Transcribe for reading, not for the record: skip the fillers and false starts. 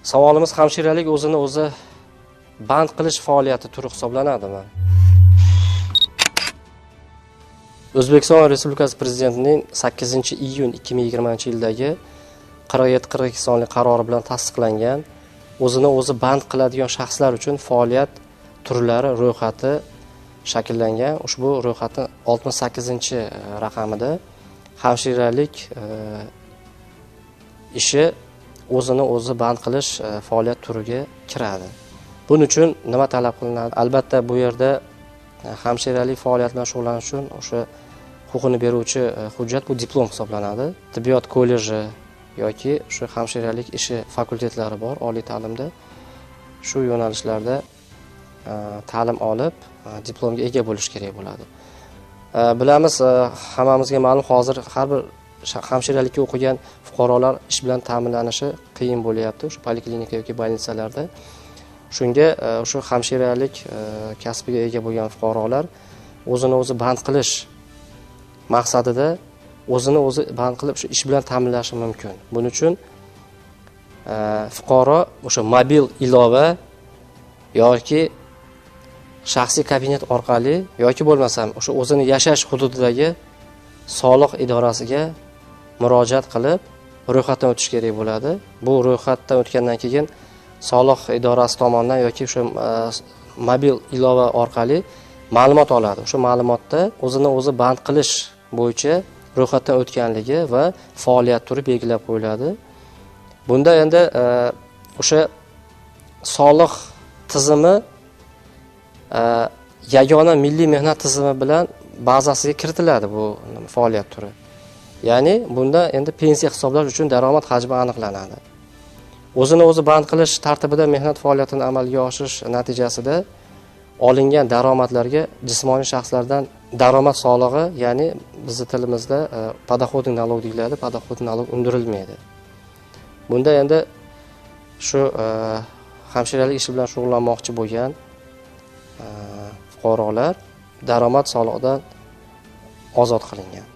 Savolimiz hamshiralik o'zini o'zi band qilish faoliyati turi hisoblanadimi? O'zbekiston Respublikasi Prezidentining 8-iyun 2020-yildagi 47-42 sonli qarori bilan tasdiqlangan o'zini o'zi band qiladigan shaxslar uchun faoliyat turlari ro'yxati shakllangan. Ushbu ro'yxatning 68-raqamida hamshiralik ishi o'zini o'zi band qilish faoliyat turiga kiradi. Buning uchun nima talab qilinadi? Albatta bu yerda hamshiralik faoliyati bilan shug'ullanish uchun o'sha huquqni beruvchi hujjat bu diplom hisoblanadi. Tibbiyot kolleji yoki shu hamshiralik ishi fakultetlari bor oliy ta'limda. Shu yo'nalishlarda ta'lim olib, diplomga ega bo'lish kerak bo'ladi. Bilamiz, hammamizga ma'lum, hozir har bir hamshiralikka o'qigan fuqarolar ish bilan ta'minlanishi qiyin bo'lyapti, o'sha poliklinika yoki больницаlarda. Shunga o'sha hamshiralik kasbiga ega bo'lgan fuqarolar o'zini o'zi band qilish maqsadida o'zini o'zi band qilib shu ish bilan ta'minlashi mumkin. Buning uchun fuqaro o'sha mobil ilova yoki shaxsiy kabinet orqali yoki bo'lmasam o'sha o'zini yashash hududidagi soliq idorasiga murojaat qilib ro'yxatdan o'tish kerak bo'ladi. Bu ro'yxatdan o'tgandan keyin soliq idorasi tomonidan yoki o'sha mobil ilova orqali ma'lumot oladi. O'sha ma'lumotda o'zini o'zi band qilish bo'yicha ro'yxatdan o'tganligi va faoliyat turi belgilab qo'yiladi. Bunda endi o'sha soliq tizimi yagona milliy mehnat tizimi bilan bazasiga kiritiladi bu faoliyat turi. Ya'ni bunda endi pensiya hisoblash uchun daromad hajmi aniqlanadi. O'zini o'zi band qilish tartibida mehnat faoliyatini amalga oshirish natijasida olingan daromadlarga jismoniy shaxslardan daromad solig'i, ya'ni bizning tilimizda подоходный налог deyiladi, подоходный налог undirilmaydi. Bunda endi shu hamshiralik ishi bilan shug'ullanmoqchi bo'lgan fuqarolar daromad solig'idan ozod qilingan.